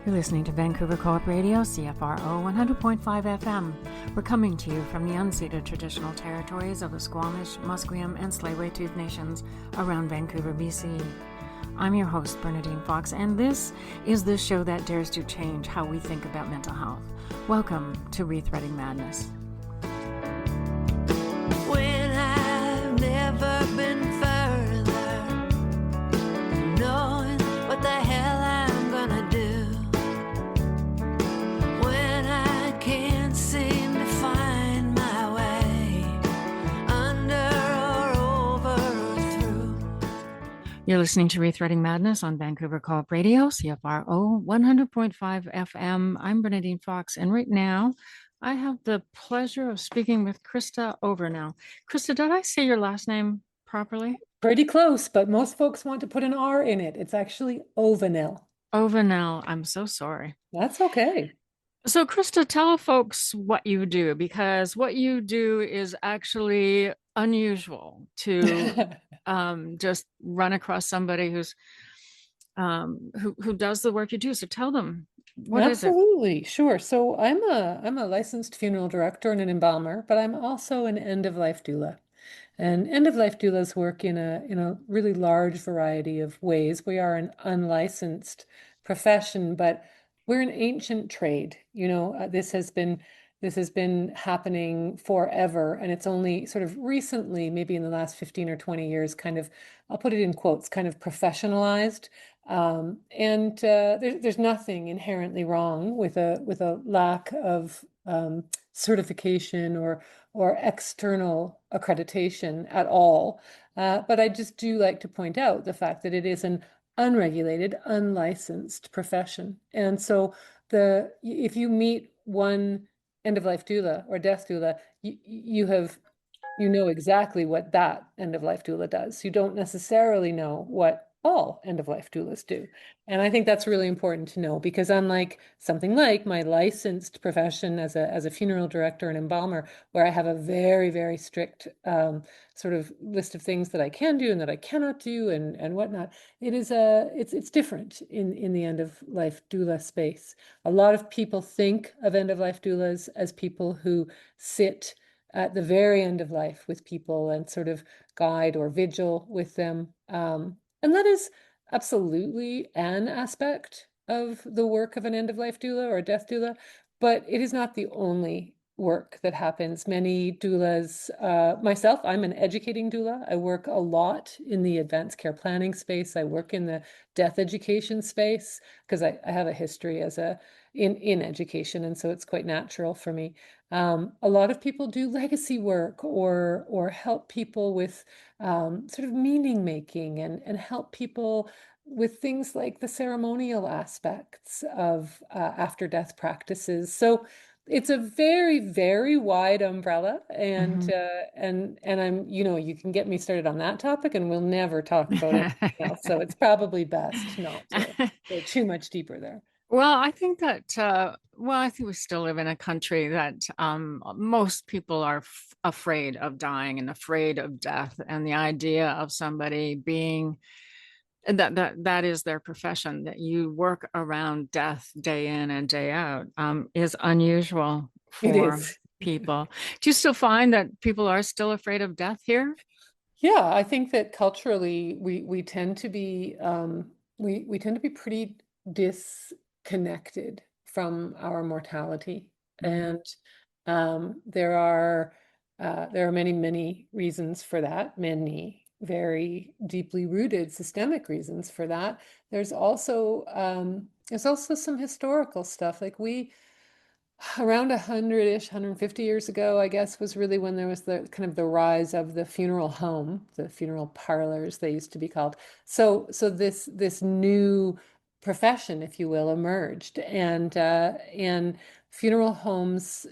You're listening to Vancouver Co-op Radio, CFRO 100.5 FM. We're coming to you from the unceded traditional territories of the Squamish, Musqueam, and Tsleil-Waututh nations around Vancouver, BC. I'm your host, Berni Fox, and this is the show that dares to change how we think about mental health. Welcome to ReThreading Madness. When I've never been further from knowing what the hell I'm gonna do, when I can't seem to find my way under or over or through. You're listening to ReThreading Madness on Vancouver Co-op Radio, CFRO 100.5 FM. I'm Berni Fox, and right now I have the pleasure of speaking with Christa Ovenell. Christa, did I say your last name properly? Pretty close, but most folks want to put an R in it. It's actually Ovenell. Ovenell, I'm so sorry. That's okay. So, Christa, tell folks what you do, because what you do is actually unusual to just run across somebody who does the work you do. So tell them, what is it? Absolutely, sure. So I'm a licensed funeral director and an embalmer, but I'm also an end-of-life doula. And end-of-life doulas work in a really large variety of ways. We are an unlicensed profession, but we're an ancient trade. This has been happening forever, and it's only sort of recently, maybe in the last 15 or 20 years, kind of, I'll put it in quotes, kind of professionalized. There's nothing inherently wrong with a lack of certification or external accreditation at all. But I just do like to point out the fact that it is an unregulated, unlicensed profession. And so if you meet one end-of-life doula or death doula, you know exactly what that end-of-life doula does. You don't necessarily know what all end-of-life doulas do. And I think that's really important to know, because unlike something like my licensed profession as a funeral director and embalmer, where I have a very, very strict sort of list of things that I can do and that I cannot do and whatnot, it's different in the end-of-life doula space. A lot of people think of end-of-life doulas as people who sit at the very end of life with people and sort of guide or vigil with them. And that is absolutely an aspect of the work of an end-of-life doula or a death doula, but it is not the only work that happens. Many doulas, myself, I'm an educating doula. I work a lot in the advanced care planning space. I work in the death education space because I have a history in education, and so it's quite natural for me. A lot of people do legacy work or help people with sort of meaning making and help people with things like the ceremonial aspects of after death practices. So it's a very, very wide umbrella, and I'm, you can get me started on that topic and we'll never talk about anything else. So it's probably best not to go too much deeper there. Well, I think that, I think we still live in a country that most people are afraid of dying and afraid of death. And the idea of somebody being, that is their profession, that you work around death day in and day out, is unusual for people. Do you still find that people are still afraid of death here? Yeah, I think that culturally we tend to be we tend to be pretty disconnected from our mortality, and there are many reasons for that, many very deeply rooted systemic reasons for that. There's also some historical stuff, like around 100-ish, 150 years ago, I guess, was really when there was the kind of the rise of the funeral home, the funeral parlors, they used to be called. So this new profession, if you will, emerged, and funeral homes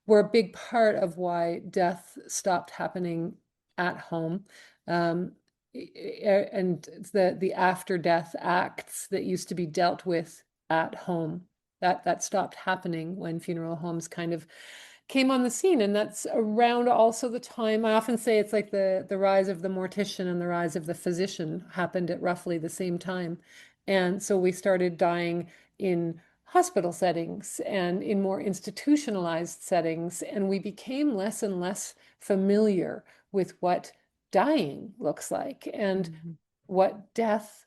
were a big part of why death stopped happening at home. And the after death acts that used to be dealt with at home, that stopped happening when funeral homes kind of came on the scene. And that's around also the time, I often say it's like the rise of the mortician and the rise of the physician happened at roughly the same time. And so we started dying in hospital settings and in more institutionalized settings, and we became less and less familiar with what dying looks like and Mhm. what death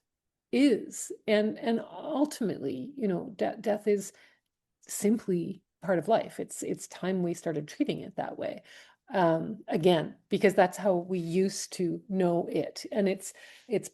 is. And ultimately, death is simply part of life. It's time we started treating it that way. Again, because that's how we used to know it, and it's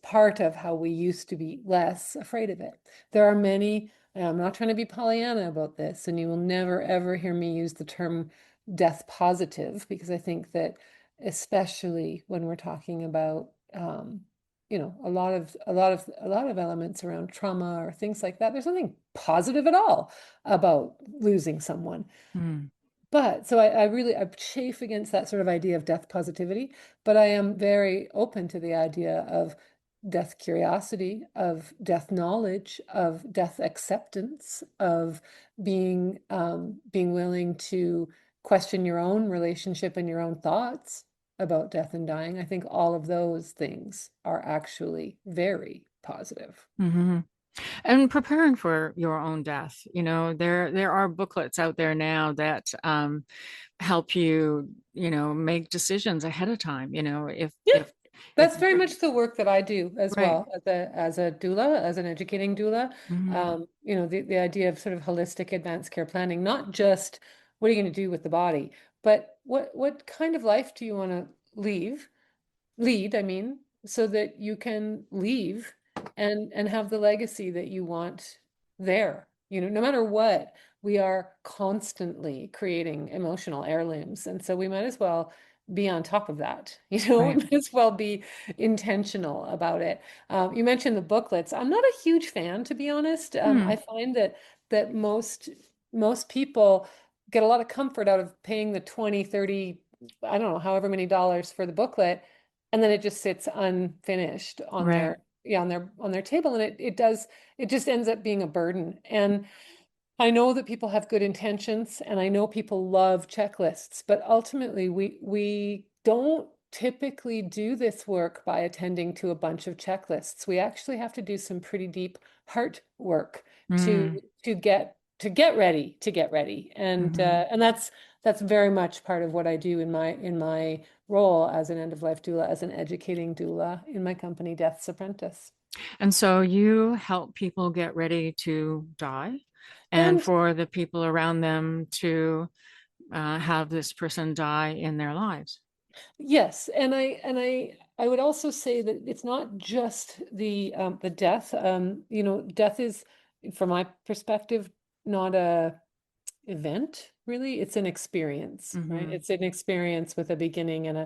part of how we used to be less afraid of it. There are many, and I'm not trying to be Pollyanna about this, and you will never ever hear me use the term death positive, because I think that especially when we're talking about a lot of elements around trauma or things like that, there's nothing positive at all about losing someone. Mm. But so I chafe against that sort of idea of death positivity, but I am very open to the idea of death curiosity, of death knowledge, of death acceptance, of being willing to question your own relationship and your own thoughts about death and dying. I think all of those things are actually very positive. Hmm. And preparing for your own death, there are booklets out there now that help you, make decisions ahead of time. Yeah, If that's very much the work that I do as right. well as a doula, as an educating doula. Hmm. The idea of sort of holistic advanced care planning, not just what are you going to do with the body, but what kind of life do you want to lead, I mean, so that you can leave and have the legacy that you want there. No matter what, we are constantly creating emotional heirlooms. And so we might as well be on top of that. We Right. might as well be intentional about it. You mentioned the booklets. I'm not a huge fan, to be honest. I Hmm. find that most people get a lot of comfort out of paying the 20, 30, I don't know, however many dollars for the booklet, and then it just sits unfinished on Right. their yeah on their table, and it just ends up being a burden. And I know that people have good intentions, and I know people love checklists, but ultimately we don't typically do this work by attending to a bunch of checklists. We actually have to do some pretty deep heart work to Mm. to get ready, and Hmm. and that's very much part of what I do in my role as an end-of-life doula, as an educating doula in my company, Death's Apprentice. And so you help people get ready to die and And for the people around them to have this person die in their lives. yes, and I would also say that it's not just the death. Death is, from my perspective, not a event, really. It's an experience, right? Hmm. It's an experience with a beginning and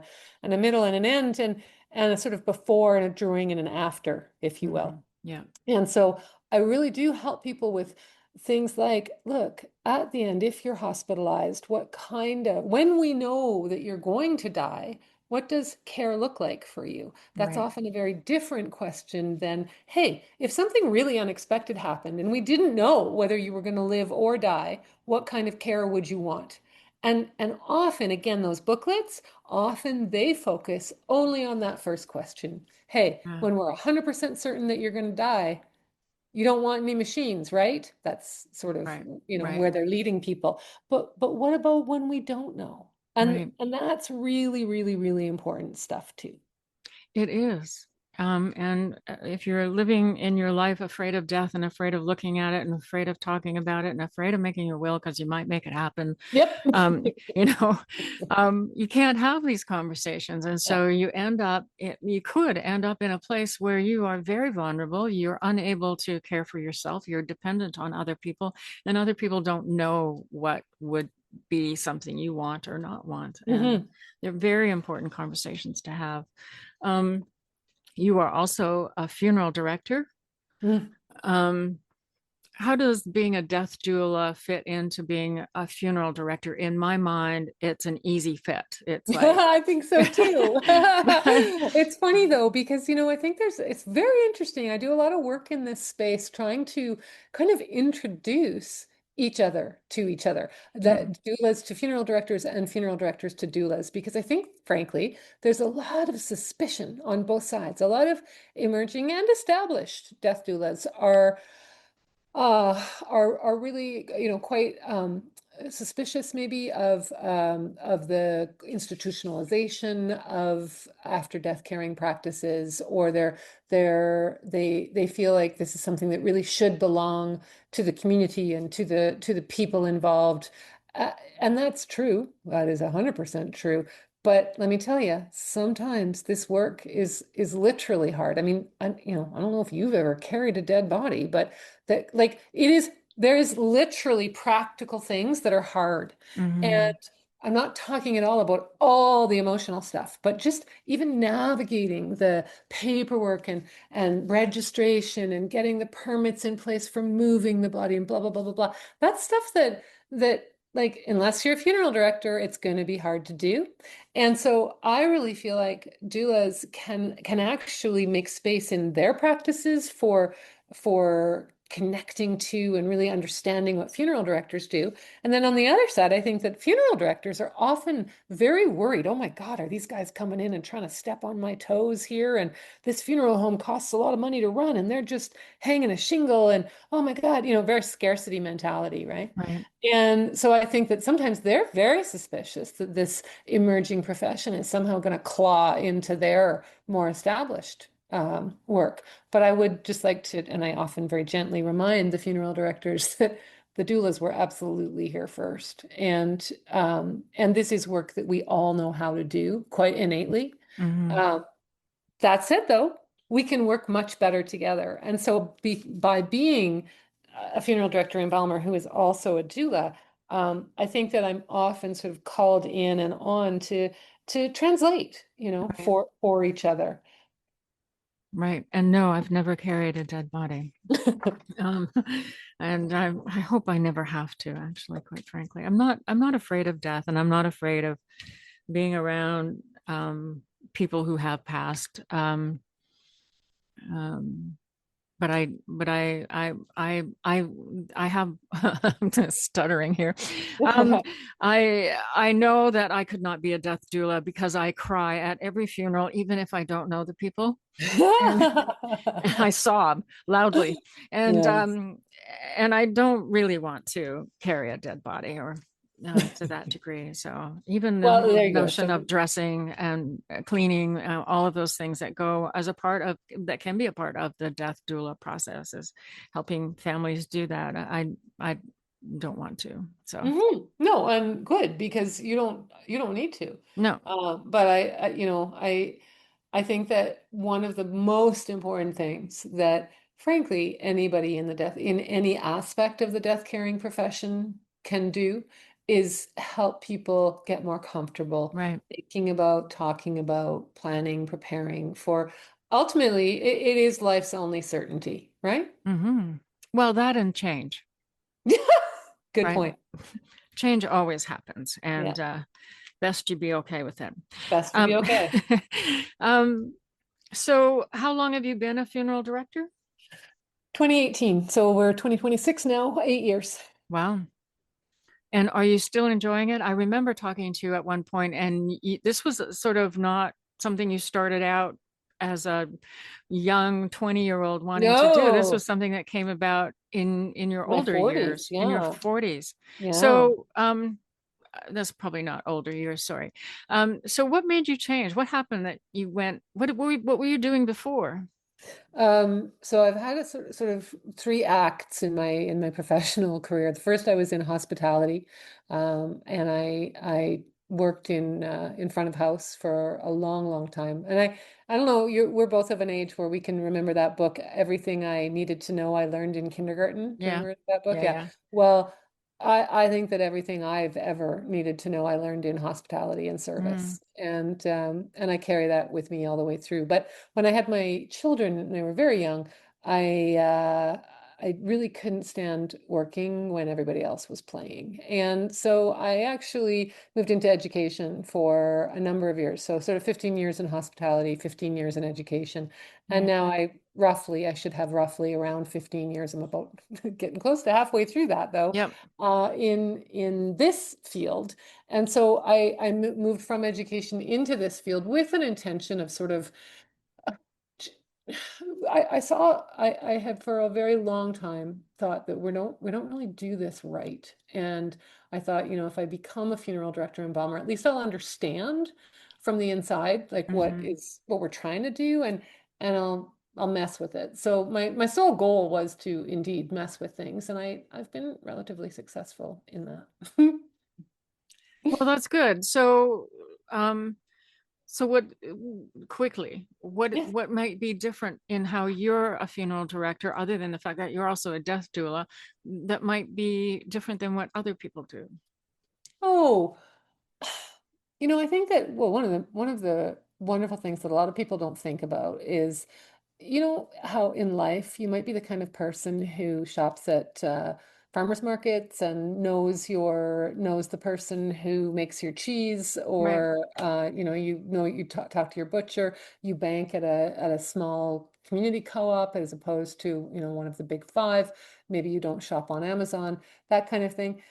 a middle and an end, and a sort of before and a during and an after, if you will. Hmm. Yeah. And so I really do help people with things like, look, at the end, if you're hospitalized, when we know that you're going to die, what does care look like for you? That's Right. often a very different question than, hey, if something really unexpected happened and we didn't know whether you were going to live or die, what kind of care would you want? And often, again, those booklets, often they focus only on that first question. Hey, Yeah. when we're 100% certain that you're going to die, you don't want any machines, right? That's sort of, Right. where Right. they're leading people. But what about when we don't know? And Right. and that's really, really, really important stuff too. It is. And if you're living in your life afraid of death and afraid of looking at it and afraid of talking about it and afraid of making your will because you might make it happen, Yep. um, you know, you can't have these conversations. And Yeah. so you could end up in a place where you are very vulnerable. You're unable to care for yourself. You're dependent on other people, and other people don't know what would be something you want or not want. And Hmm. they're very important conversations to have. Um, you are also a funeral director. Mm. Um, how does being a death doula fit into being a funeral director? In my mind, it's an easy fit. It's like, I think so too. It's funny though, because I think it's very interesting. I do a lot of work in this space trying to kind of introduce each other, mm, that doulas to funeral directors and funeral directors to doulas, because I think, frankly, there's a lot of suspicion on both sides. A lot of emerging and established death doulas Are really, quite suspicious maybe of the institutionalization of after death caring practices, or they feel like this is something that really should belong to the community and to the people involved. And that's true. That is 100% true. But let me tell you, sometimes this work is literally hard. I mean, I don't know if you've ever carried a dead body, but that like there is literally practical things that are hard. And Hmm. I'm not talking at all about all the emotional stuff, but just even navigating the paperwork and registration and getting the permits in place for moving the body and blah blah blah blah blah. That's stuff that like unless you're a funeral director, it's going to be hard to do. And so I really feel like doulas can actually make space in their practices for connecting to and really understanding what funeral directors do. And then on the other side, I think that funeral directors are often very worried. Oh my God, are these guys coming in and trying to step on my toes here? And this funeral home costs a lot of money to run, and they're just hanging a shingle. And oh my God, very scarcity mentality, right? Right. And so I think that sometimes they're very suspicious that this emerging profession is somehow going to claw into their more established work. But I would just like to, and I often very gently remind the funeral directors that the doulas were absolutely here first, and this is work that we all know how to do quite innately. Hmm. Um, that said, though, we can work much better together. And so by being a funeral director embalmer who is also a doula, I think that I'm often sort of called in and on to translate, Right. for each other. Right. And no, I've never carried a dead body. Um, and I hope I never have to, actually, quite frankly. I'm not afraid of death, and I'm not afraid of being around people who have passed. Um, but I have I'm just stuttering here. I know that I could not be a death doula because I cry at every funeral, even if I don't know the people, and I sob loudly, and Yes. um, and I don't really want to carry a dead body or to that degree. So even the Well, whole there you go. notion So, of dressing and cleaning, all of those things that go as a part of that can be a part of the death doula process is helping families do that. I don't want to. So no, and good because you don't need to. no, But I think that one of the most important things that, frankly, anybody in any aspect of the death caring profession can do is help people get more comfortable right. thinking about, talking about, planning, preparing for ultimately it is life's only certainty, right? Hmm. Well, that and change, Good right? point. Change always happens, Yeah. and best you be okay with it. Best to be Um, okay. um, so how long have you been a funeral director? 2018. So we're 2026 now, 8 years. Wow. And are you still enjoying it? I remember talking to you at one point, and this was sort of not something you started out as a young 20-year-old wanting to do. This was No, something that came about in your my older 40s. years, in your Yeah. 40s. Yeah. So, that's probably not older years, sorry. So what made you change? What happened that you went, what were you doing before? So I've had a sort of three acts in my professional career. The first I was in hospitality, and I worked in front of house for a long, long time. And I don't know, we're both of an age where we can remember that book, Everything I Needed to Know I Learned in Kindergarten. Do you Yeah, remember that book? yeah, Yeah. yeah. Well, I think that everything I've ever needed to know I learned in hospitality and Mm, service, and I carry that with me all the way through. But when I had my children and they were very young, I uh, I really couldn't stand working when everybody else was playing. And so I actually moved into education for a number of years. So sort of 15 years in hospitality, 15 years in education. And yeah. now I should have roughly around 15 years. I'm about getting close to halfway through that though, Yep. in this field. And so I moved from education into this field with an intention of sort of I had for a very long time thought that we don't really do this right. And I thought, if I become a funeral director and embalmer, at least I'll understand from the inside, like Hmm. what we're trying to do, and I'll mess with it. So my sole goal was to indeed mess with things, and I've been relatively successful in that. Well, that's good. So, so what, quickly, Yes. what might be different in how you're a funeral director, other than the fact that you're also a death doula, that might be different than what other people do? Oh, I think that, well, one of the wonderful things that a lot of people don't think about is, how in life you might be the kind of person who shops at farmers markets and knows the person who makes your cheese, Right, or you talk to your butcher, you bank at a small community co-op as opposed to, one of the big five. Maybe you don't shop on Amazon, that kind of thing.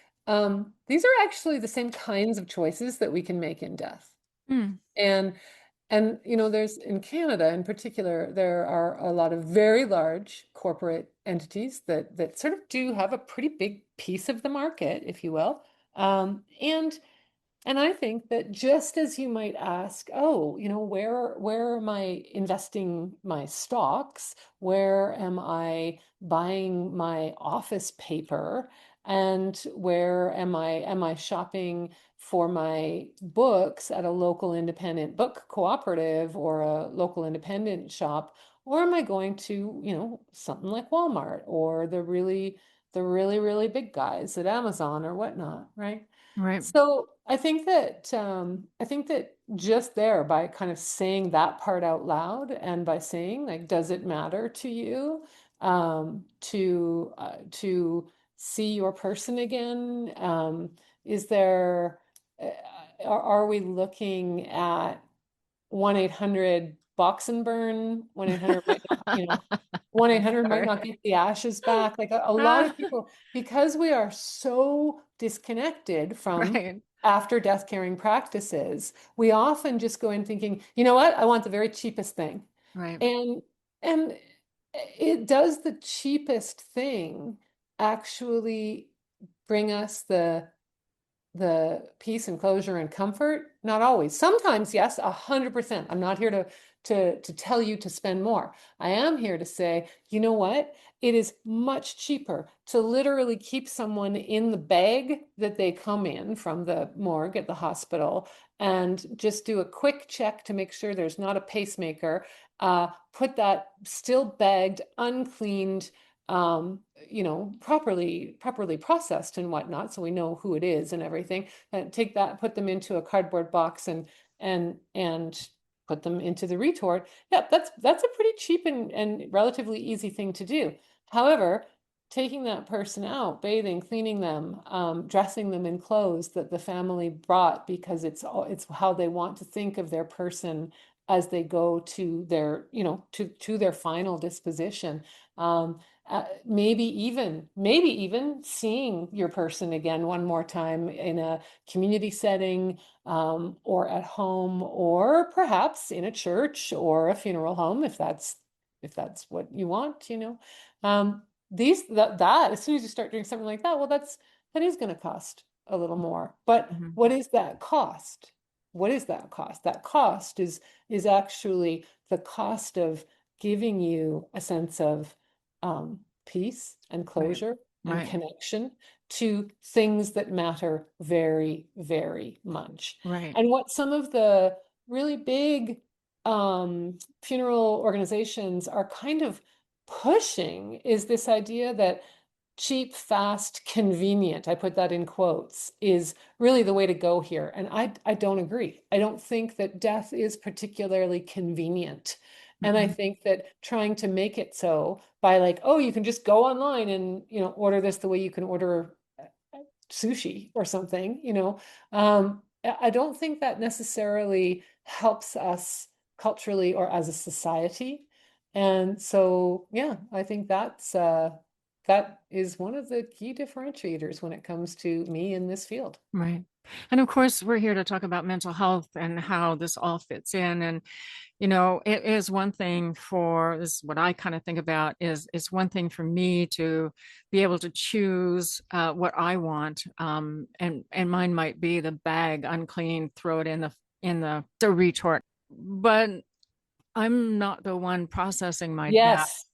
These are actually the same kinds of choices that we can make in death. mm, And there's in Canada in particular, there are a lot of very large corporate entities that sort of do have a pretty big piece of the market, if you will. And I think that just as you might ask, oh, where am I investing my stocks? Where am I buying my office paper? And where am I shopping for my books at a local independent book cooperative or a local independent shop? Or am I going to, something like Walmart or the really big guys at Amazon or whatnot, right? right, So I think that just there, by kind of saying that part out loud, and by saying, like, does it matter to you to see your person again? Is there uh, are we looking at 1-800 box and burn? 1-800 might not, 1-800 might sorry. not get the ashes back. Like a lot of people, because we are so disconnected from Right, after death caring practices, we often just go in thinking, you know what, I want the very cheapest thing. right, And and it does the cheapest thing actually bring us the peace and closure and comfort? Not always. Sometimes, yes, 100%. I'm not here to tell you to spend more. I am here to say, you know what? It is much cheaper to literally keep someone in the bag that they come in from the morgue at the hospital and just do a quick check to make sure there's not a pacemaker. Put that still bagged, uncleaned, um, properly processed and whatnot, so we know who it is and everything. And take that, put them into a cardboard box, and put them into the retort. Yeah, that's a pretty cheap and relatively easy thing to do. However, taking that person out, bathing, cleaning them, dressing them in clothes that the family brought because it's how they want to think of their person as they go to their, to their final disposition. Maybe even seeing your person again one more time in a community setting, or at home, or perhaps in a church or a funeral home, if that's what you want. Um, that as soon as you start doing something like that, well, that is going to cost a little more. But mhm, what is that cost? What is that cost? That cost is actually the cost of giving you a sense of peace and right, closure and right, connection to things that matter very, very much. right. And what some of the really big funeral organizations are kind of pushing is this idea that cheap, fast, convenient, I put that in quotes, is really the way to go here. And I don't agree. I don't think that death is particularly convenient. And I Mhm. think that trying to make it so by, like, oh, you can just go online and, order this the way you can order sushi or something, I don't think that necessarily helps us culturally or as a society. And so, yeah, I think that is one of the key differentiators when it comes to me in this field. Right. And of course, we're here to talk about mental health and how this all fits in. And, you know, it is one thing for this, is what I kind of think about is it's one thing for me to be able to choose what I want. And mine might be the bag unclean, throw it in the retort. But I'm not the one processing my death,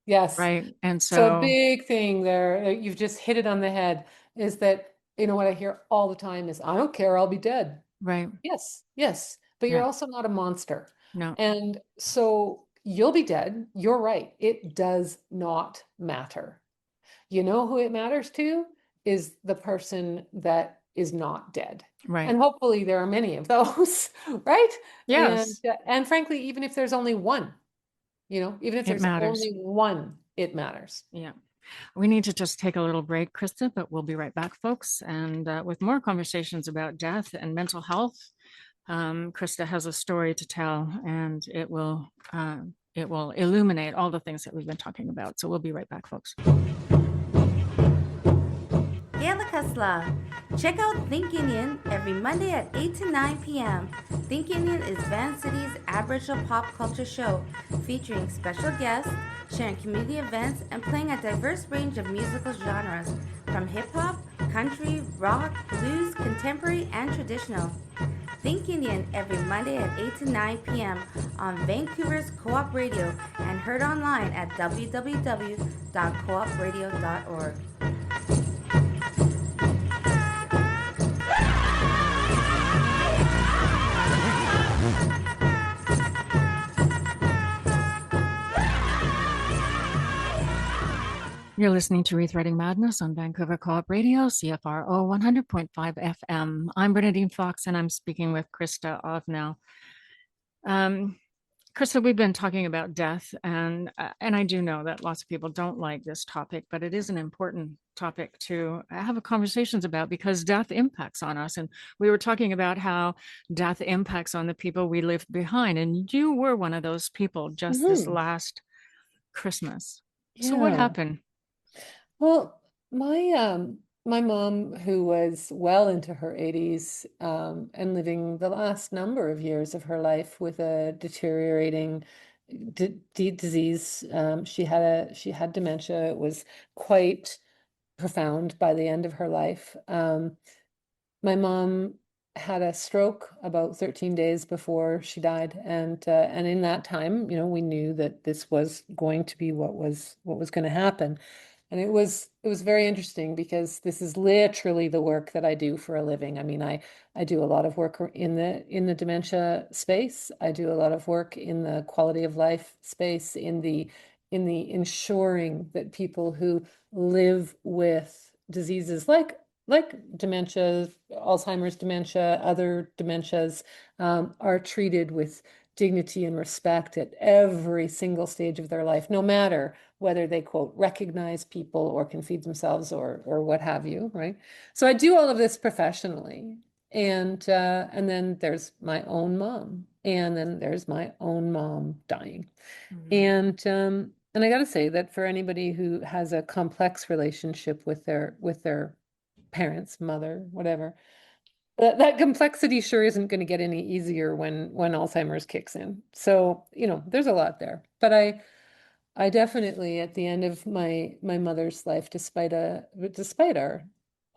Yes, yes. right? And So a so, big thing there, you've just hit it on the head, is that, what I hear all the time is, I don't care, I'll be dead. right. Yes, yes, but you're Yeah. also not a monster. No. And so you'll be dead. You're right. It does not matter. You know who it matters to is the person that is not dead. Right. And hopefully there are many of those, right? Yes, And frankly, even if there's only one, even if it there's matters. only one, it matters. Yeah. We need to just take a little break, Krista, but we'll be right back, folks. And with more conversations about death and mental health. Krista has a story to tell, and it will illuminate all the things that we've been talking about. So we'll be right back, folks. Kasla. Check out Think Indian every Monday at 8 to 9 p.m. Think Indian is Van City's Aboriginal pop culture show featuring special guests, sharing community events, and playing a diverse range of musical genres from hip hop, country, rock, blues, contemporary, and traditional. Think Indian every Monday at 8 to 9 p.m. on Vancouver's Co-op Radio and heard online at www.coopradio.org. You're listening to ReThreading Madness on Vancouver Co-op Radio, CFRO 100.5 FM. I'm Berni Fox, and I'm speaking with Christa Ovenell. Krista, we've been talking about death, and I do know that lots of people don't like this topic, but it is an important topic to have conversations about because death impacts on us. And we were talking about how death impacts on the people we left behind, and you were one of those people just this last Christmas. So what Yeah. happened? Well, my mom, who was well into her 80s, and living the last number of years of her life with a deteriorating disease, she had dementia. It was quite profound by the end of her life. My mom had a stroke about 13 days before she died, and in that time, we knew that this was going to be what was going to happen. And it was very interesting because this is literally the work that I do for a living. I mean, I do a lot of work in the dementia space. I do a lot of work in the quality of life space, in the ensuring that people who live with diseases like dementia, Alzheimer's dementia, other dementias, are treated with dignity and respect at every single stage of their life, no matter whether they, quote, recognize people or can feed themselves or what have you, right? So I do all of this professionally. And then there's my own mom, and then there's my own mom dying. And I got to say that for anybody who has a complex relationship with their parents, mother, whatever, that complexity sure isn't going to get any easier when Alzheimer's kicks in. So, there's a lot there. But I definitely, at the end of my mother's life, despite our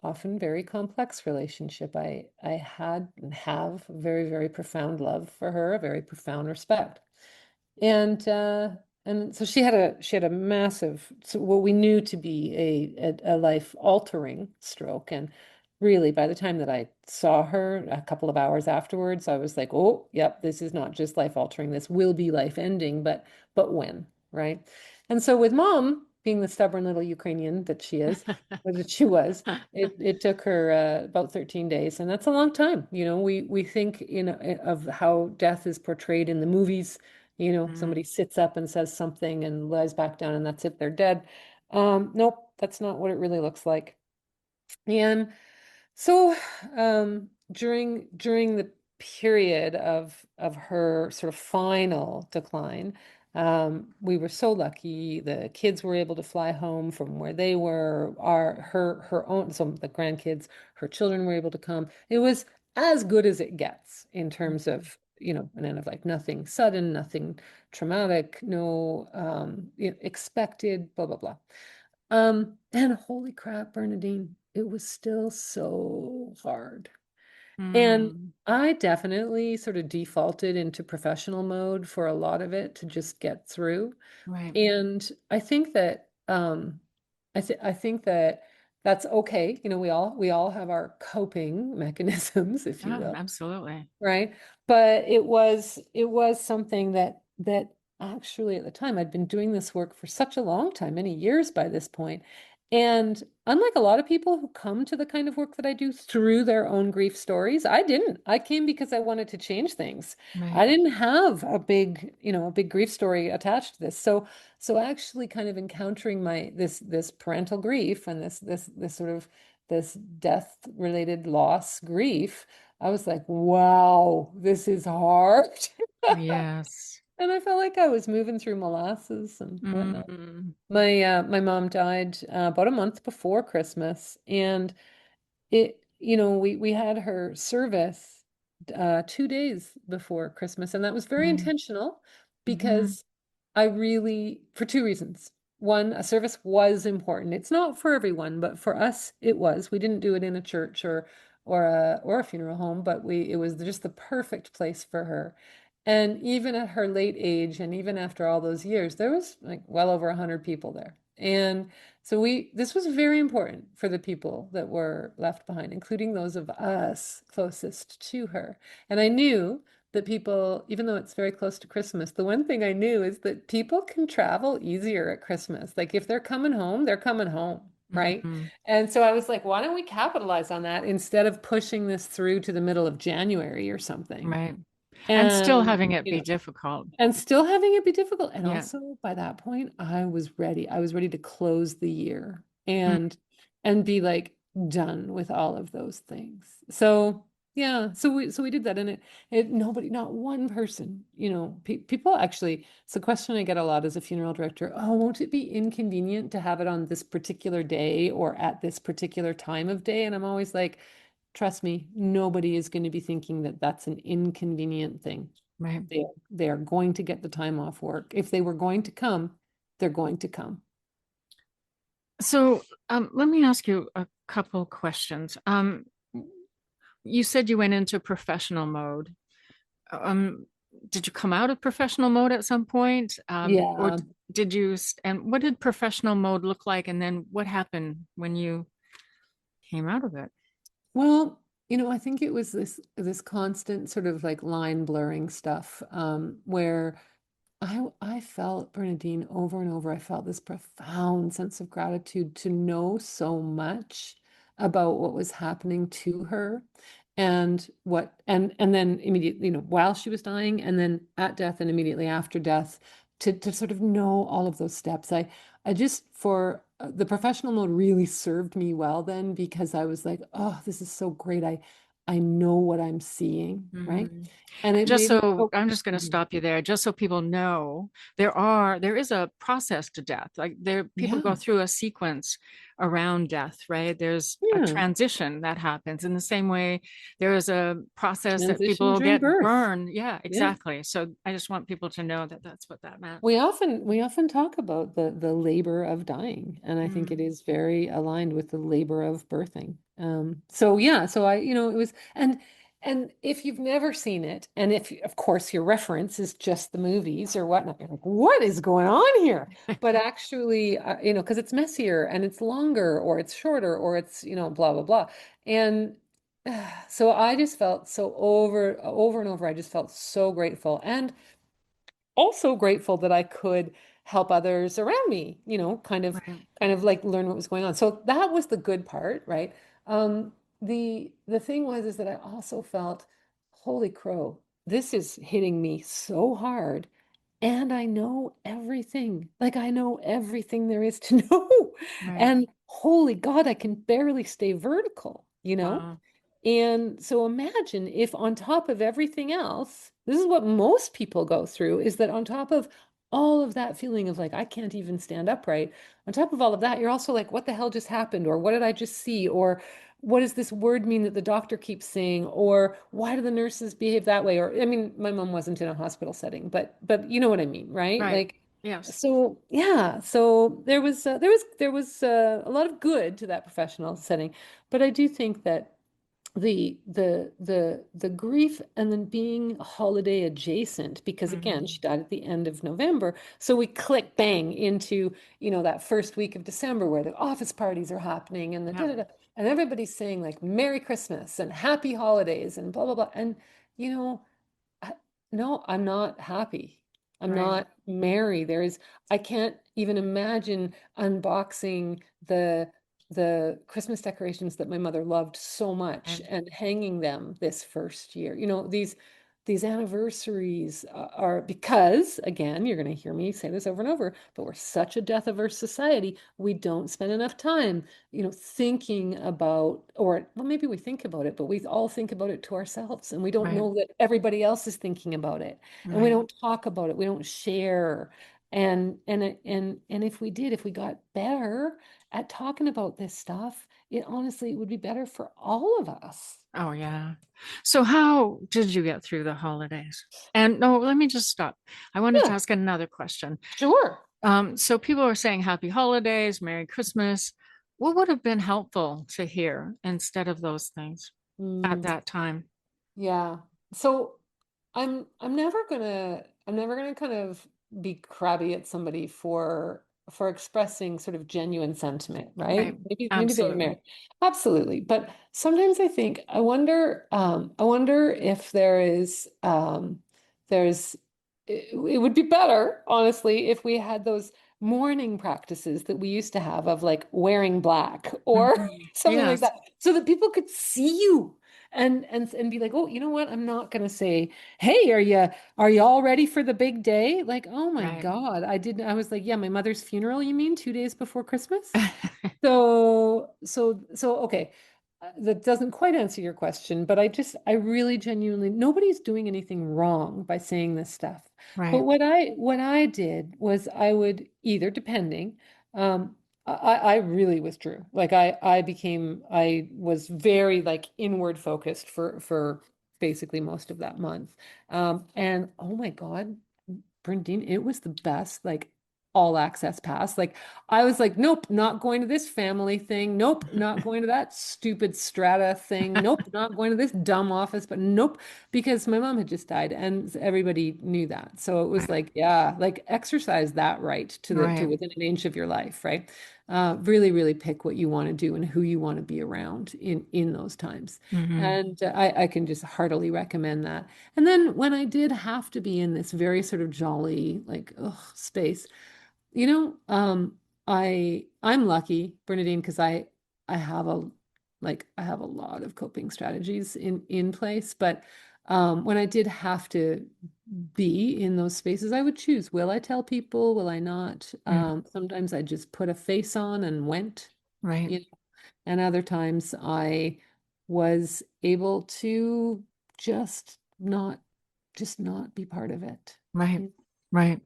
often very complex relationship, I had and have very, very profound love for her, a very profound respect. And so she had a massive, so what we knew to be a life altering stroke. And really, by the time that I saw her a couple of hours afterwards, I was like, oh, yep, this is not just life altering, this will be life ending, but when, right? And so with mom, being the stubborn little Ukrainian that she is, or that she was, it took her about 13 days, and that's a long time. We think, of how death is portrayed in the movies. Somebody sits up and says something and lies back down, and that's it, they're dead. Nope, that's not what it really looks like. And so, during the period of her sort of final decline, We were so lucky. The kids were able to fly home from where they were. Her own, so the grandkids, her children were able to come. It was as good as it gets in terms of, an end of life. Nothing sudden, nothing traumatic, no expected, blah, blah, blah. And holy crap, Bernadine, it was still so hard. And Mm, I definitely sort of defaulted into professional mode for a lot of it to just get through. right. And I think that I think that that's okay. We all have our coping mechanisms, if you Yeah, will, absolutely. right? But it was something that actually at the time I'd been doing this work for such a long time, many years by this point. And unlike a lot of people who come to the kind of work that I do through their own grief stories, I didn't. I came because I wanted to change things. Right. I didn't have a big grief story attached to this. So actually kind of encountering this parental grief and this sort of this death related loss grief, I was like, wow, this is hard. Yes. And I felt like I was moving through molasses and whatnot. Mm, My mom died about a month before Christmas, and we had her service 2 days before Christmas, and that was very right. intentional Hmm. because I really, for two reasons. One, a service was important. It's not for everyone, but for us, it was. We didn't do it in a church or a funeral home, but it was just the perfect place for her. And even at her late age, and even after all those years, there was like well over 100 people there. And so this was very important for the people that were left behind, including those of us closest to her. And I knew that people, even though it's very close to Christmas, the one thing I knew is that people can travel easier at Christmas. Like if they're coming home, they're coming home, right? Hmm. And so I was like, why don't we capitalize on that instead of pushing this through to the middle of January or something? Right. And still And, having it be difficult. and still having it be difficult. And Yeah. also by that point, I was ready. I was ready to close the year Mm, and be like done with all of those things. So yeah, so we did that, and nobody, not one person, people actually. It's a question I get a lot as a funeral director. Oh, won't it be inconvenient to have it on this particular day or at this particular time of day? And I'm always like, trust me, nobody is going to be thinking that that's an inconvenient thing. right. They are going to get the time off work. If they were going to come, they're going to come. So let me ask you a couple questions. You said you went into professional mode. Um, did you come out of professional mode at some point? Or Yeah. did you, and what did professional mode look like? And then what happened when you came out of it? Well, I think it was this constant sort of like line blurring stuff, where I felt, Bernadine, over and over, I felt this profound sense of gratitude to know so much about what was happening to her and then immediately, while she was dying, and then at death and immediately after death, to sort of know all of those steps. I just, for the professional mode really served me well then, because I was like, oh, this is so great. I know what I'm seeing, right? Mhm. And it Just made me so so. I'm just going to Mhm. stop you there, just so people know there is a process to death. Like people go Yeah. through a sequence around death, right? There's a Yeah. transition that happens in the same way there is a process that Transition people during get birth. burned. Yeah, Yeah. exactly. So I just want people to know that that's what that meant. We often talk about the labor of dying, and I think it Mm, is very aligned with the labor of birthing. So yeah, so it was, and if you've never seen it, and if of course your reference is just the movies or whatnot, you're like, what is going on here? But actually, because it's messier and it's longer or it's shorter or it's, blah blah blah. And so I just felt so over and over, I just felt so grateful, and also grateful that I could help others around me, right, kind of like learn what was going on. So that was the good part, right? The thing was is that I also felt, holy crow, this is hitting me so hard. And I know everything. Like I know everything there is to know. right. And holy God, I can barely stay vertical. Wow. And so imagine if on top of everything else, this is what most people go through, is that on top of all of that feeling of like, I can't even stand upright. On top of all of that, you're also like, what the hell just happened? Or what did I just see? Or what does this word mean that the doctor keeps saying? Or why do the nurses behave that way? Or, I mean, my mom wasn't in a hospital setting, but you know what I mean, right? Right. Like, Yes. so yeah, so there was a lot of good to that professional setting, but I do think that the grief and then being holiday adjacent, because again, she died at the end of November, so we click bang into, that first week of December where the office parties are happening and the Yeah. da, da, da, and everybody's saying like Merry Christmas and Happy Holidays and blah blah blah, and you know I, no, I'm not happy. I'm Right. not merry. I can't even imagine unboxing the Christmas decorations that my mother loved so much Right. and hanging them this first year. These anniversaries are because, again, you're going to hear me say this over and over, but we're such a death averse society. We don't spend enough time thinking about, or well, maybe we think about it, but we all think about it to ourselves, and we don't Right. know that everybody else is thinking about it, and we Right. don't talk about it, we don't share. And if we did, if we got better at talking about this stuff, it honestly, it would be better for all of us. Oh, yeah. So how did you get through the holidays? And no, let me just stop. I wanted to Yeah, ask another question. sure. So people are saying happy holidays, Merry Christmas. What would have been helpful to hear instead of those things at Mm, that time? yeah. So I'm never gonna kind of be crabby at somebody for expressing sort of genuine sentiment, right? Right. Maybe they're Absolutely. married. Absolutely. But sometimes I think I wonder if there's it would be better, honestly, if we had those morning practices that we used to have of like wearing black or Mhm. something like Yes. that, so that people could see you and be like, oh, you know what? I'm not gonna say, hey, are you all ready for the big day? Like, oh my Right. God, I was like, yeah, my mother's funeral, you mean 2 days before Christmas? So okay. That doesn't quite answer your question, but I really genuinely, nobody's doing anything wrong by saying this stuff. But Right. what I did was I would either, depending, I really withdrew. Like I was very like inward focused for basically most of that month. And oh my God, Bernadine, it was the best, like all access pass. Like I was like, nope, not going to this family thing. Nope, not going to that stupid strata thing. Nope, not going to this dumb office, but nope, because my mom had just died and everybody knew that. So it was Right. like, yeah, like exercise that right to Right. within an inch of your life, right? Really, really pick what you want to do and who you want to be around in those times. Hmm. And I can just heartily recommend that. And then when I did have to be in this very sort of jolly, like, ugh, space, you know, I'm lucky, Bernadine, because I have a lot of coping strategies in place. But when I did have to be in those spaces, I would choose, will I tell people? Will I not? Hmm. Sometimes I just put a face on and went, Right. you know, and other times I was able to just not just not be part of it. Right. Mm, Right.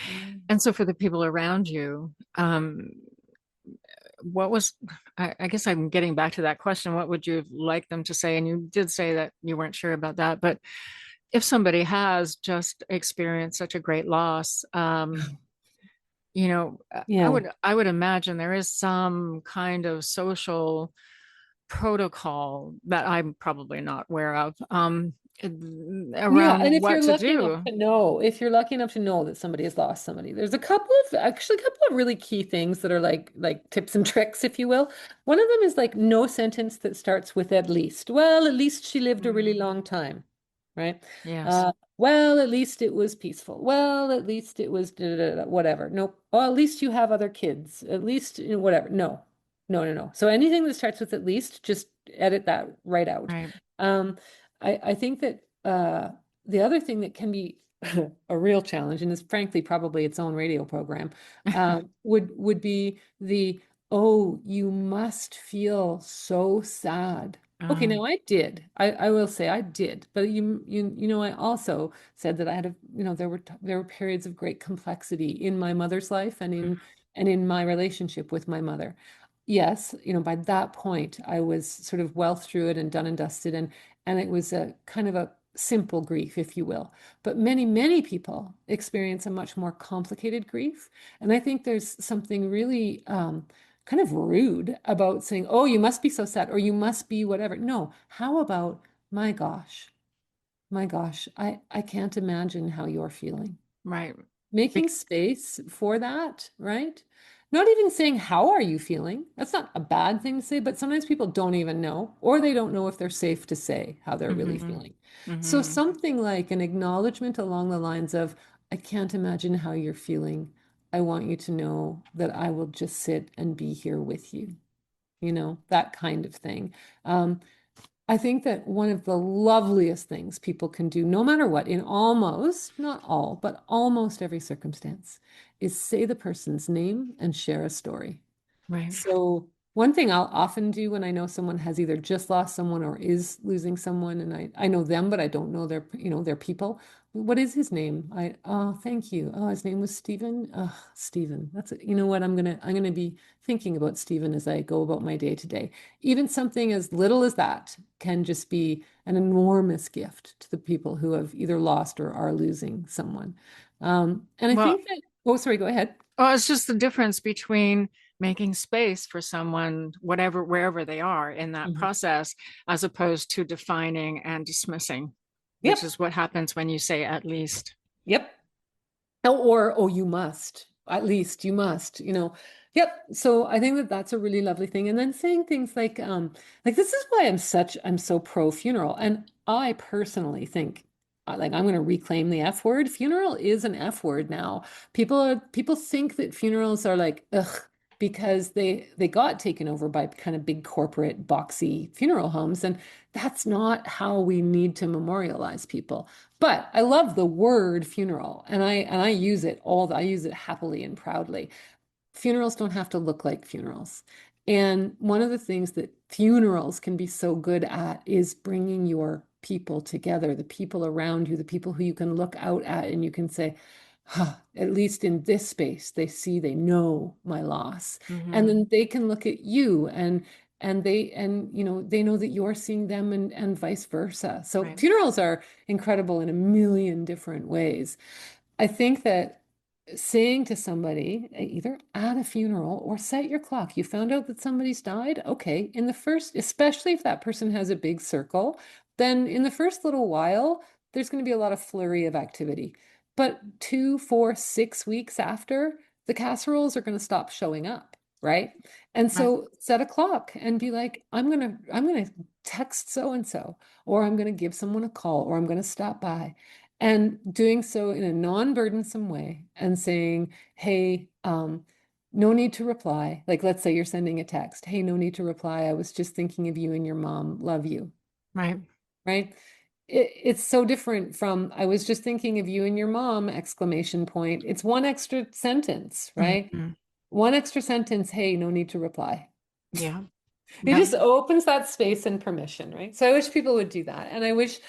mm. And so for the people around you, what was, I guess I'm getting back to that question. What would you like them to say? And you did say that you weren't sure about that, but if somebody has just experienced such a great loss, Yeah. I would imagine there is some kind of social protocol that I'm probably not aware of, Yeah, and around what to do. if you're lucky enough to know that somebody has lost somebody, there's actually a couple of really key things that are like tips and tricks, if you will. One of them is like no sentence that starts with at least. Well, at least she lived a really Mm. long time, right? Yes. Well, at least it was peaceful. Well, at least it was da, da, da, da, whatever. Nope. Oh, at least you have other kids. At least whatever. No. No, no, no. So anything that starts with at least, just edit that right out. Right. Um, I think that the other thing that can be a real challenge, and is frankly probably its own radio program, would be oh, you must feel so sad Okay, Um, now I did. I will say I did, but I also said that I had there were periods of great complexity in my mother's life and in my relationship with my mother. Yes, by that point I was sort of well through it and done and dusted, and it was a kind of a simple grief, if you will. But many, many people experience a much more complicated grief, and I think there's something really kind of rude about saying, oh, you must be so sad or you must be whatever. No, how about, my gosh, I can't imagine how you're feeling. right. Making Bec- space for that, right? Not even saying, how are you feeling? That's not a bad thing to say, but sometimes people don't even know, or they don't know if they're safe to say how they're really mhm, feeling. So mhm. something like an acknowledgement along the lines of, I can't imagine how you're feeling. I want you to know that I will just sit and be here with you, that kind of thing. Um, I think that one of the loveliest things people can do, no matter what, in almost, not all, but almost every circumstance, is say the person's name and share a story. Right. So one thing I'll often do when I know someone has either just lost someone or is losing someone, and I know them, but I don't know their people. What is his name? Oh, thank you. Oh, his name was Stephen. Oh, Stephen. That's it. You know what? I'm gonna be thinking about Stephen as I go about my day today. Even something as little as that can just be an enormous gift to the people who have either lost or are losing someone. And I Well, think that, oh, sorry, go ahead. well, it's just the difference between making space for someone, whatever, wherever they are in that Mhm. process, as opposed to defining and dismissing, which Yep. is what happens when you say at least. Yep. Oh, you must. At least you must, Yep. So I think that that's a really lovely thing. And then saying things like this is why I'm so pro funeral. And I personally think, like, I'm going to reclaim the F word. Funeral is an F word now. People think that funerals are like, ugh, because they got taken over by kind of big corporate boxy funeral homes. And that's not how we need to memorialize people. But I love the word funeral, and I I use it happily and proudly. Funerals don't have to look like funerals. And one of the things that funerals can be so good at is bringing your people together, the people around you, the people who you can look out at and you can say, huh, at least in this space, they know my loss. And Mhm. then they can look at you and they know that you're seeing them and vice versa. So Right. funerals are incredible in a million different ways. I think that saying to somebody, either at a funeral or set your clock, you found out that somebody's died. Okay, in the first, especially if that person has a big circle, then in the first little while, there's going to be a lot of flurry of activity. But 2, 4, 6 weeks after, the casseroles are going to stop showing up, right? And Right. so set a clock and be like, I'm gonna text so and so, or I'm gonna give someone a call, or I'm gonna stop by. And doing so in a non-burdensome way and saying, hey, no need to reply. Like, let's say you're sending a text. Hey, no need to reply. I was just thinking of you and your mom. Love you. Right. Right? It's so different from I was just thinking of you and your mom, exclamation point. It's one extra sentence, right? Mhm. One extra sentence. Hey, no need to reply. Yeah. It Yep. just opens that space and permission, right? So I wish people would do that. And I wish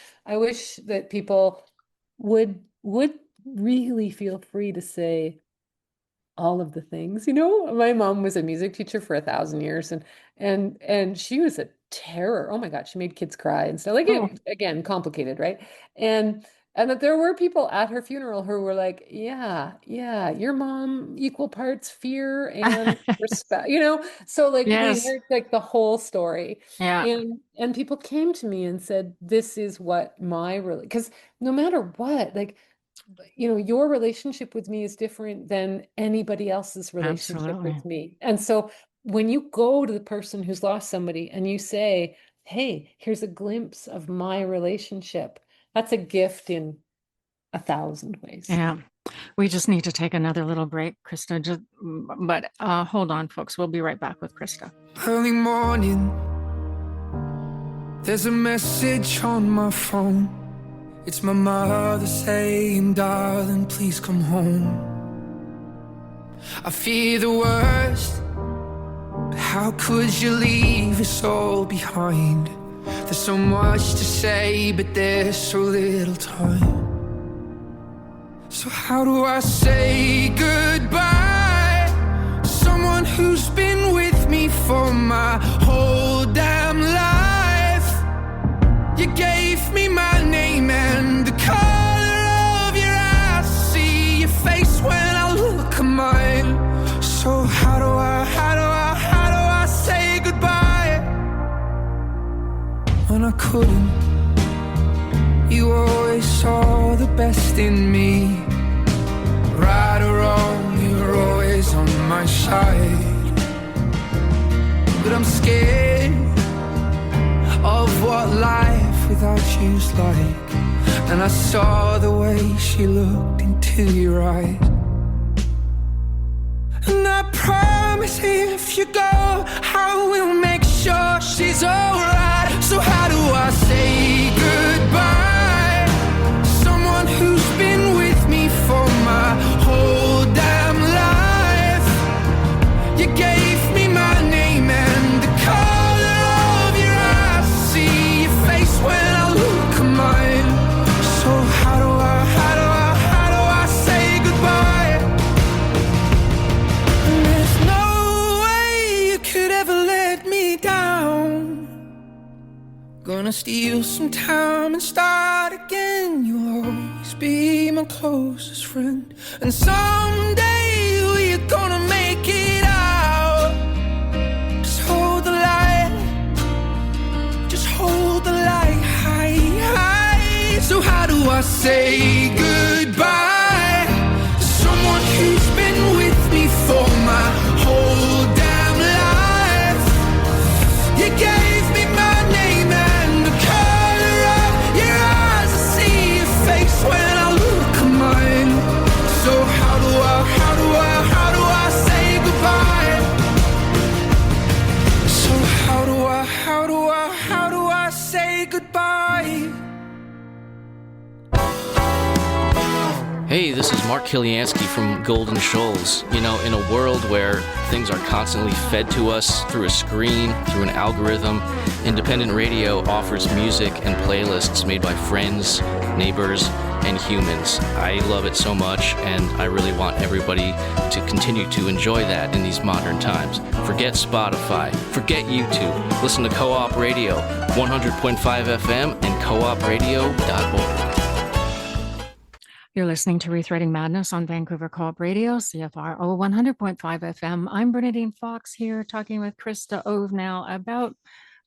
that people would really feel free to say all of the things. My mom was a music teacher for 1,000 years and she was a terror. Oh my God, she made kids cry and stuff. Like Oh. it, again, complicated, right? And that there were people at her funeral who were like, yeah, yeah, your mom equal parts fear and respect, So like we Yes. heard like the whole story. Yeah. And people came to me and said, this is what my really, because no matter what, like your relationship with me is different than anybody else's relationship Absolutely. with me. And so when you go to the person who's lost somebody and you say, hey, here's a glimpse of my relationship, that's a gift in 1,000 ways. Yeah. We just need to take another little break, Krista. But hold on, folks. We'll be right back with Krista. Early morning, there's a message on my phone. It's my mother saying, darling, please come home. I fear the worst, but how could you leave us all behind? There's so much to say, but there's so little time. So how do I say goodbye? Someone who's been with me for my whole damn life. You gave me my name and the color of your eyes. See your face when I look at mine. So how do I say goodbye? When I couldn't, you always saw the best in me. Right or wrong, you were always on my side. But I'm scared of what life without you's like. And I saw the way she looked into your eyes. And I promise if you go, I will make sure she's alright. So how do I say goodbye? Someone who's been with me for my whole damn life. You gave me my name and the color of your eyes. See your face when I look at mine. So how do I say goodbye? And there's no way you could ever let me down. Gonna steal some time and start again. You'll always be my closest friend. And someday we're gonna make it out. Just hold the light. Just hold the light high, high. So how do I say goodbye to someone who's been with me for my whole damn life? You gave me my name and the color of your eyes. I see your face when I look at mine. So how do I say goodbye? So how do I say goodbye? Hey, this is Mark Kiliansky from Golden Shoals. You know, in a world where things are constantly fed to us through a screen, through an algorithm, independent radio offers music and playlists made by friends, neighbors, and humans. I love it so much, and I really want everybody to continue to enjoy that in these modern times. Forget Spotify, forget YouTube. Listen to Co-op Radio, 100.5 FM and coopradio.org. You're listening to ReThreading Madness on Vancouver Co-op Radio, CFRO 100.5 FM. I'm Berni Fox here talking with Christa Ovenell about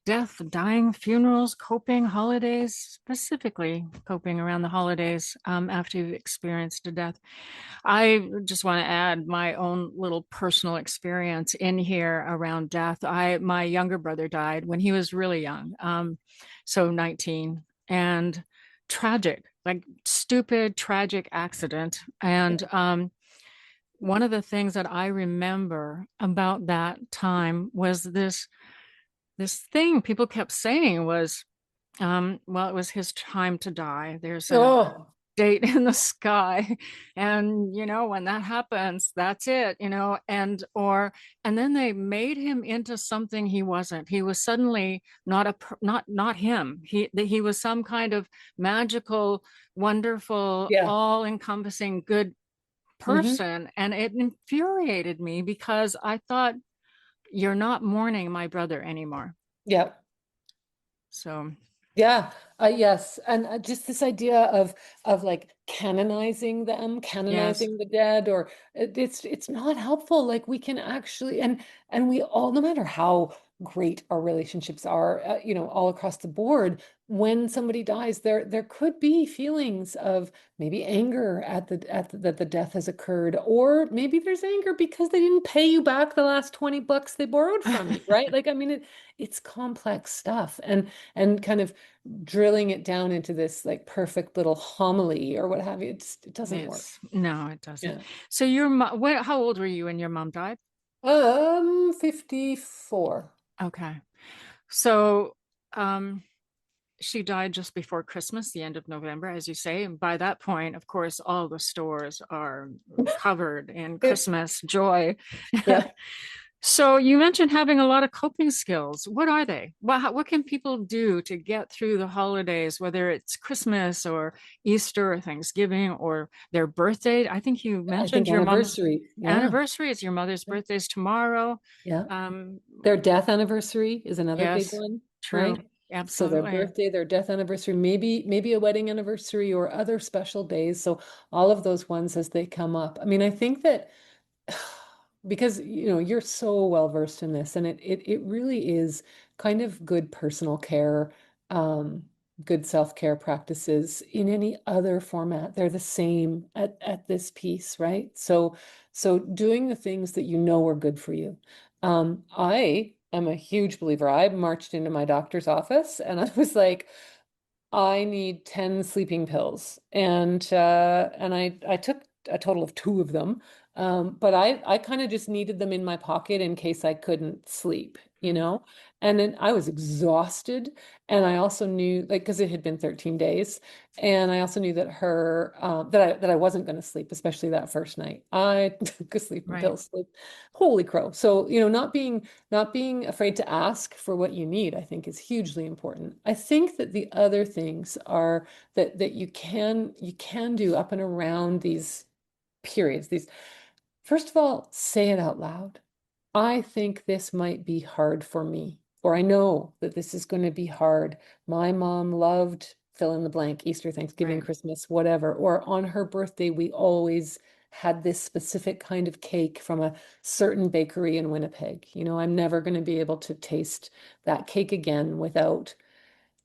death, dying, funerals, coping, holidays, specifically coping around the holidays after you've experienced a death. I just want to add my own little personal experience in here around death. My younger brother died when he was really young, so 19, and tragic, like stupid, tragic accident. And one of the things that I remember about that time was this thing people kept saying was, well, it was his time to die. There's a date in the sky, and when that happens, that's it, and then they made him into something he wasn't. He was suddenly not him. He was some kind of magical, wonderful, all-encompassing good person. And it infuriated me because I thought, you're not mourning my brother anymore. Yep. So yes, and just this idea of like canonizing the dead, or it's not helpful. Like we can actually, and we all, no matter how great our relationships are, all across the board, when somebody dies, there could be feelings of maybe anger at that the death has occurred, or maybe there's anger because they didn't pay you back the last $20 they borrowed from you, right? Like, I mean, it's complex stuff, and kind of drilling it down into this like perfect little homily or what have you, it doesn't work. No, it doesn't. Yeah. So how old were you when your mom died? 54. Okay. So she died just before Christmas, the end of November, as you say. And by that point, of course, all the stores are covered in Christmas joy. Yeah. So you mentioned having a lot of coping skills. What are they? What can people do to get through the holidays, whether it's Christmas or Easter or Thanksgiving or their birthday? I think you I mentioned think your mom's anniversary. Yeah. anniversary. It's your mother's birthday's tomorrow. Yeah. Um, Their death anniversary is another big yes, one, true. right? So their Absolutely. birthday, their death anniversary, maybe a wedding anniversary or other special days. So all of those ones as they come up. I mean, I think that because you're so well versed in this, and it really is kind of good personal care, um, good self-care practices in any other format. They're the same at this piece, right? So doing the things that you know are good for you. I am a huge believer. I marched into my doctor's office and I was like, I need 10 sleeping pills. And I took a total of two of them. But I kind of just needed them in my pocket in case I couldn't sleep, you Mhm. know? And then I was exhausted. And I also knew, like, because it had been 13 days. And I also knew that that I wasn't going to sleep, especially that first night. I took a sleeping Right. pill, sleep. Holy crow. So, not being afraid to ask for what you need, I think is hugely important. I think that the other things are that you can do up and around these periods. These, first of all, say it out loud. I think this might be hard for me, or I know that this is going to be hard. My mom loved fill in the blank, Easter, Thanksgiving, Right. Christmas, whatever. Or on her birthday, we always had this specific kind of cake from a certain bakery in Winnipeg. I'm never going to be able to taste that cake again without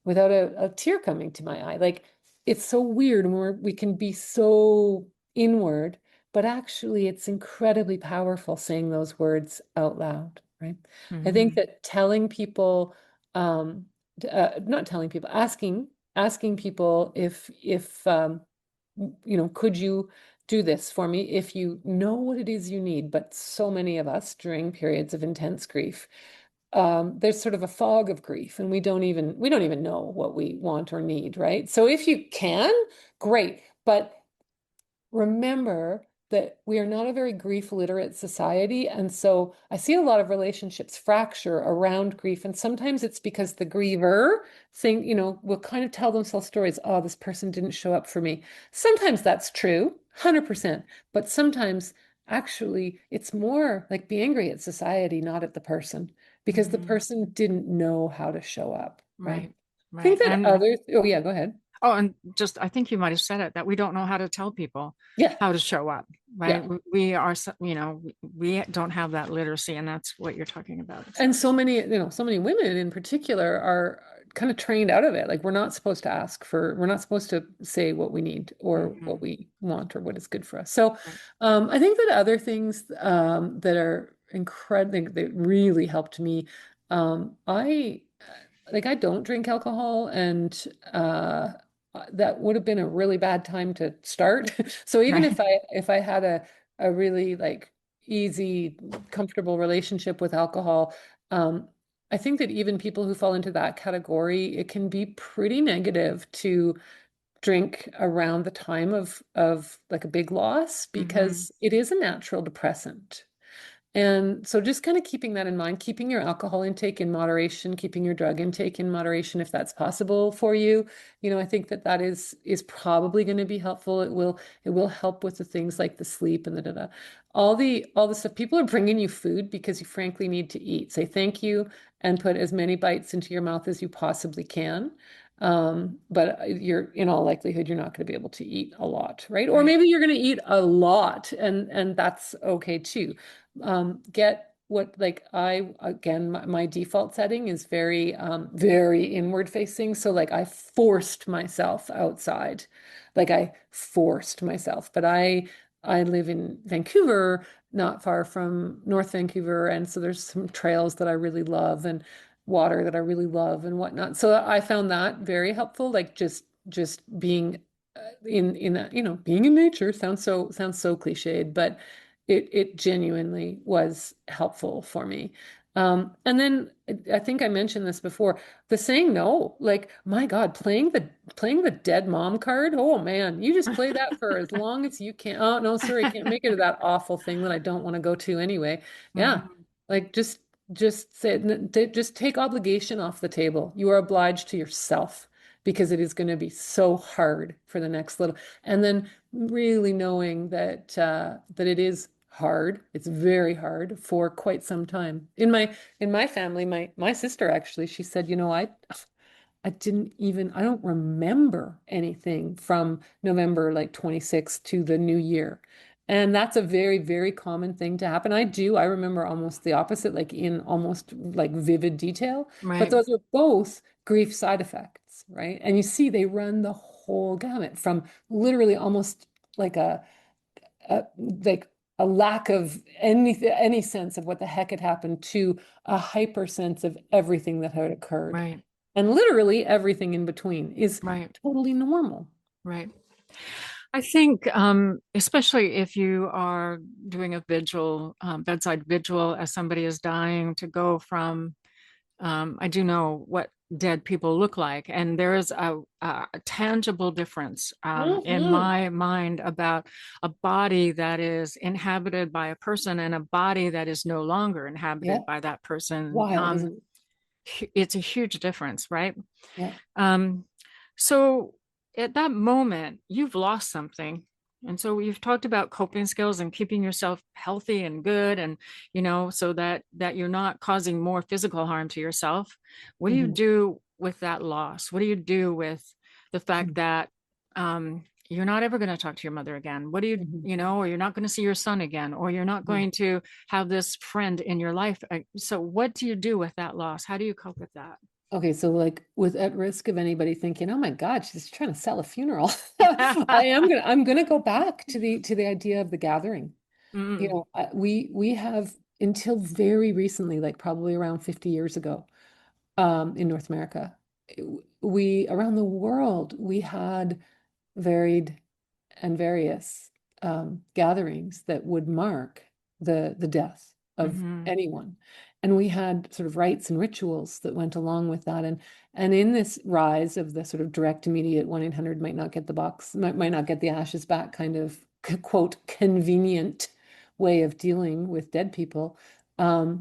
a tear coming to my eye. Like, it's so weird when we can be so inward, but actually it's incredibly powerful saying those words out loud, right? I think Hmm. that telling people, not telling people, asking people if could you do this for me if you know what it is you need. But so many of us during periods of intense grief, there's sort of a fog of grief, and we don't even know what we want or need, right? So if you can, great. But remember that we are not a very grief literate society. And so I see a lot of relationships fracture around grief. And sometimes it's because the griever will kind of tell themselves stories. Oh, this person didn't show up for me. Sometimes that's true, 100%. But sometimes actually it's more like be angry at society, not at the person, because the Hmm. person didn't know how to show up, right? Right. I Right. think that And others, oh yeah, go ahead. oh, and just I think you might have said it that we don't know how to tell people Yeah, how to show up, right? yeah. We are, we don't have that literacy, and that's what you're talking about. And so many women in particular are kind of trained out of it. Like, we're not supposed to say what we need or what Mhm. we want or what is good for us. So Right. I think that other things that are incredible, that really helped me. I don't drink alcohol, and that would have been a really bad time to start. So even Right. if I had a really like easy, comfortable relationship with alcohol, um, I think that even people who fall into that category, it can be pretty negative to drink around the time of like a big loss, Hmm. because it is a natural depressant. And so just kind of keeping that in mind, keeping your alcohol intake in moderation, keeping your drug intake in moderation if that's possible for you. I think that is probably going to be helpful. It will help with the things like the sleep and the da da. All the stuff. People are bringing you food because you frankly need to eat. Say thank you and put as many bites into your mouth as you possibly can. But you're in all likelihood you're not going to be able to eat a lot, right? Or Right. maybe you're going to eat a lot, and that's okay too. Get what, like, I again, my default setting is very inward facing. So like I forced myself outside. Like I forced myself. But I live in Vancouver, not far from North Vancouver, and so there's some trails that I really love and water that I really love and whatnot. So I found that very helpful. Like just being in that, being in nature sounds so cliched, but it genuinely was helpful for me. And then I think I mentioned this before, the saying no, like, my God, playing the dead mom card. Oh man, you just play that for as long as you can. Oh no, sorry, I can't make it to that awful thing that I don't want to go to anyway. Yeah. Hmm. Like just say, just take obligation off the table. You are obliged to yourself because it is going to be so hard for the next little. And then really knowing that that it is hard. It's very hard for quite some time. In my family, my sister actually, she said, I don't remember anything from November like 26th to the new year. And that's a very, very common thing to happen. I remember almost the opposite, like in almost like vivid detail, but Right. those are both grief side effects, right? And you see they run the whole gamut from literally almost like a like a lack of any sense of what the heck had happened to a hyper sense of everything that had occurred. Right. And literally everything in between is Right. totally normal. Right. I think, especially if you are doing a vigil, bedside vigil as somebody is dying, to go from, I do know what dead people look like, and there is a tangible difference in Mhm. my mind about a body that is inhabited by a person and a body that is no longer Yeah. inhabited by that person. Wild, isn't it? It's a huge difference, right? Yeah. Um, so at that moment, you've lost something. And so you've talked about coping skills and keeping yourself healthy and good, and so that you're not causing more physical harm to yourself. What do you Mhm. do with that loss? What do you do with the fact Mhm. that you're not ever going to talk to your mother again? What do you, Mhm. or you're not going to see your son again, or you're not Mhm. going to have this friend in your life? So what do you do with that loss? How do you cope with that? Okay, so like with at risk of anybody thinking, oh my God, she's trying to sell a funeral. I'm gonna go back to the idea of the gathering. Mm, We have until very recently, like probably around 50 years ago, in North America, we around the world, we had varied and various gatherings that would mark the death of mhm, anyone. And we had sort of rites and rituals that went along with that. And in this rise of the sort of direct, immediate 1-800 might not get the box, might not get the ashes back kind of quote convenient way of dealing with dead people,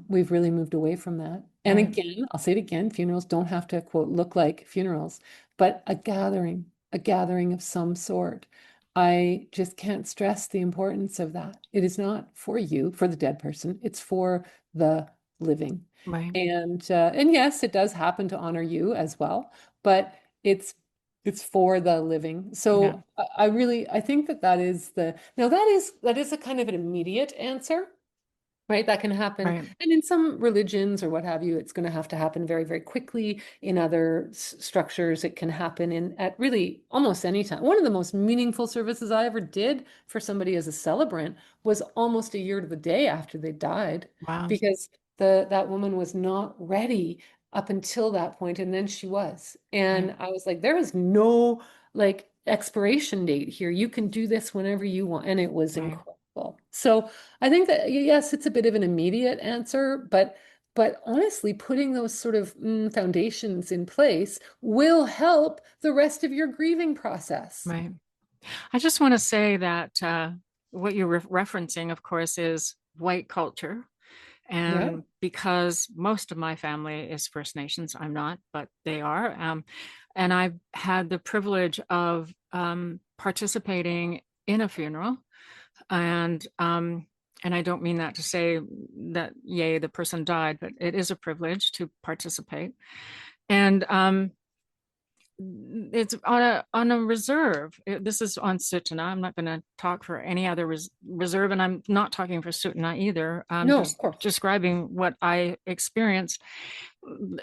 we've really moved away from that. And right, again, I'll say it again, funerals don't have to quote look like funerals, but a gathering of some sort. I just can't stress the importance of that. It is not for you, for the dead person. It's for the living. right, And yes, it does happen to honor you as well, but it's it's for the living. yeah, So I think that is the now that is a kind of an immediate answer. Right, that can happen. right, And in some religions or what have you, it's going to happen very, very quickly. In other structures, it can happen in at really almost any time. One of the most meaningful services I ever did for somebody as a celebrant was almost a year to the day after they died, wow, because that woman was not ready up until that point, and then she was. right, And I was like, there is no like expiration date here. You can do this whenever you want. And it was right, incredible. So I think that yes, it's a bit of an immediate answer, but honestly, putting those sort of foundations in place will help the rest of your grieving process. right. I just want to say that what you're referencing, of course, is white culture. Yeah. And because most of my family is First Nations, I'm not, but they are. And I've had the privilege of participating in a funeral. And I don't mean that to say that, yay, the person died, but it is a privilege to participate. And it's on a reserve. This is on Sutana. I'm not going to talk for any other reserve, and I'm not talking for Sutana either. I'm No, of just course. describing what I experienced.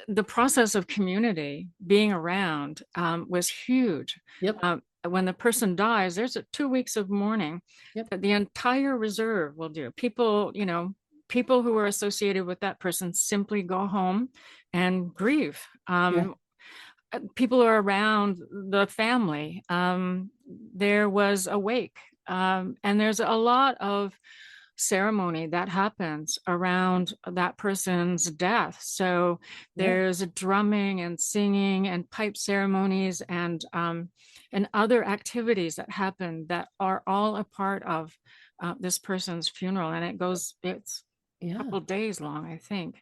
The process of community being around was huge. Yep. When the person dies, there's 2 weeks of mourning Yep. that the entire reserve will do. People, people who are associated with that person simply go home and grieve. Yeah. People are around the family. There was a wake, and there's a lot of ceremony that happens around that person's death. So Yeah. there's drumming and singing and pipe ceremonies and other activities that happen that are all a part of this person's funeral. And it's Yeah. couple days long, I think.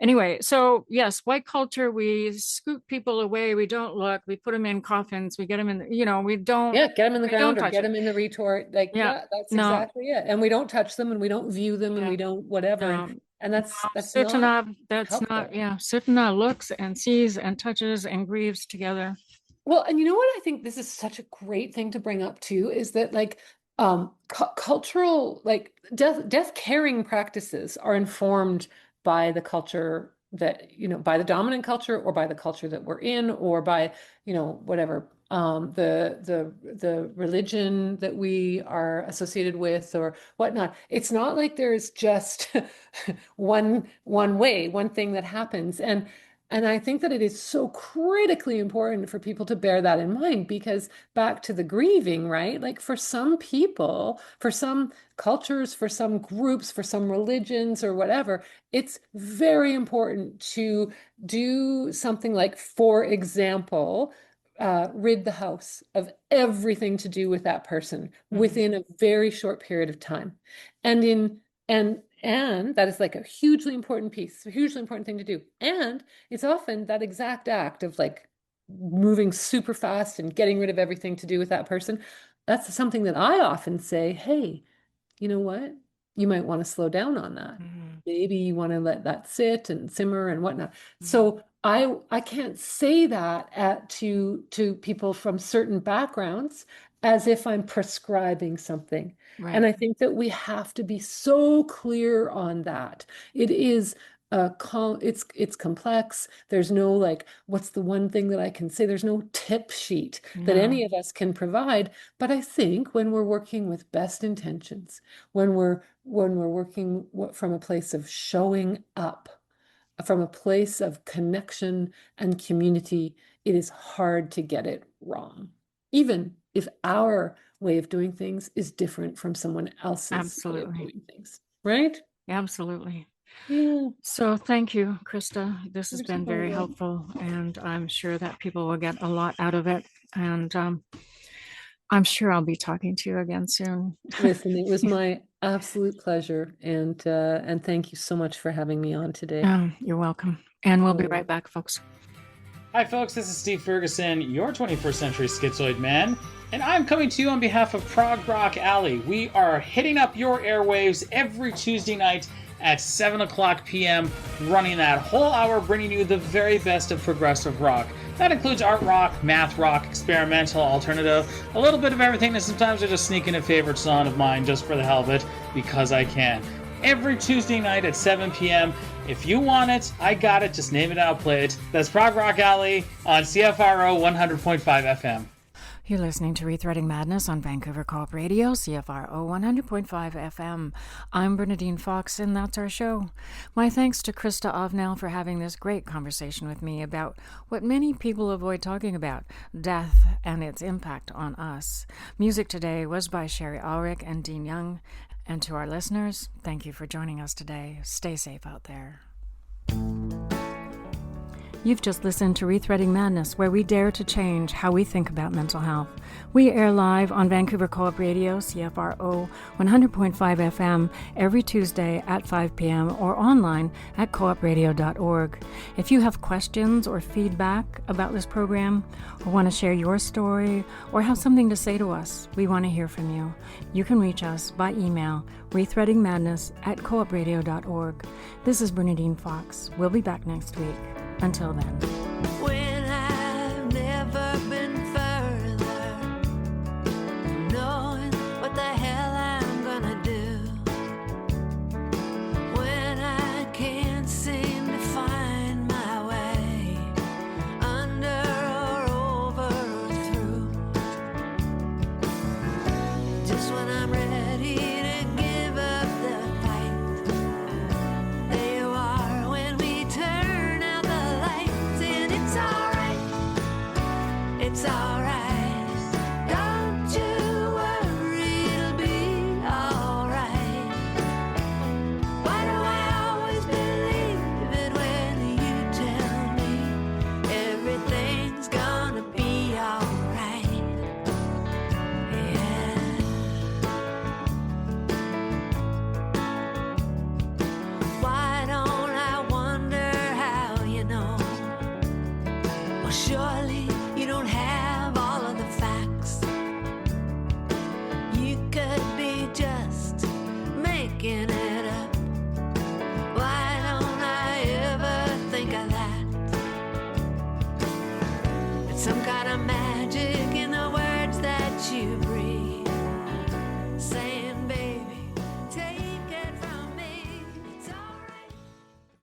Anyway, so yes, white culture, we scoot people away. We don't look, we put them in coffins, we get them in, we don't, Yeah, get them in the we don't ground or touch get it. them in the retort. Like, Yeah. yeah, that's No, exactly it. And we don't touch them and we don't view them and Yeah. we don't whatever. no, And that's Sutana, not that's not, helpful. yeah. Sutana looks and sees and touches and grieves together. Well, and you know what I think this is such a great thing to bring up too is that like cultural like death caring practices are informed by the culture that by the dominant culture or by the culture that we're in or by whatever the religion that we are associated with or whatnot. It's not like there's just one thing that happens. And I think that it is so critically important for people to bear that in mind because back to the grieving, right? Like for some people, for some cultures, for some groups, for some religions or whatever, it's very important to do something like, for example, rid the house of everything to do with that person within a very short period of time. And that is like a hugely important piece, a hugely important thing to do. And it's often that exact act of like moving super fast and getting rid of everything to do with that person. That's something that I often say, hey, you know what? You might want to slow down on that. Maybe you want to let that sit and simmer and whatnot. So I can't say that to people from certain backgrounds as if I'm prescribing something. Right. And I think that we have to be so clear on that. It is it's complex. There's no like, what's the one thing that I can say? There's no tip sheet that any of us can provide. But I think when we're working with best intentions, when we're working from a place of showing up, from a place of connection and community, it is hard to get it wrong. Even if our way of doing things is different from someone else's way of doing things, right? Absolutely. Yeah. So thank you, Christa. This has You're been so very welcome. helpful, and I'm sure that people will get a lot out of it. And I'm sure I'll be talking to you again soon. Listen, it was my absolute pleasure, and thank you so much for having me on today. You're welcome. And we'll be right back, folks. Hi, folks. This is Steve Ferguson, your 21st Century Schizoid Man, and I'm coming to you on behalf of Prog Rock Alley. We are hitting up your airwaves every Tuesday night at 7 o'clock p.m., running that whole hour, bringing you the very best of progressive rock. That includes art rock, math rock, experimental, alternative, a little bit of everything, and sometimes I just sneak in a favorite song of mine just for the hell of it, because I can. Every Tuesday night at 7 p.m., if you want it, I got it, just name it, I'll play it. That's Prog Rock Alley on CFRO 100.5 FM. You're listening to ReThreading Madness on Vancouver Co-op Radio, CFRO 100.5 FM. I'm Berni Fox, and that's our show. My thanks to Christa Ovenell for having this great conversation with me about what many people avoid talking about, death and its impact on us. Music today was by Sherry Ulrich and Dean Young. And to our listeners, thank you for joining us today. Stay safe out there. You've just listened to ReThreading Madness, where we dare to change how we think about mental health. We air live on Vancouver Co-op Radio, CFRO 100.5 FM, every Tuesday at 5 p.m. or online at coopradio.org. If you have questions or feedback about this program, or want to share your story, or have something to say to us, we want to hear from you. You can reach us by email, rethreadingmadness@coopradio.org. This is Berni Fox. We'll be back next week. Until then.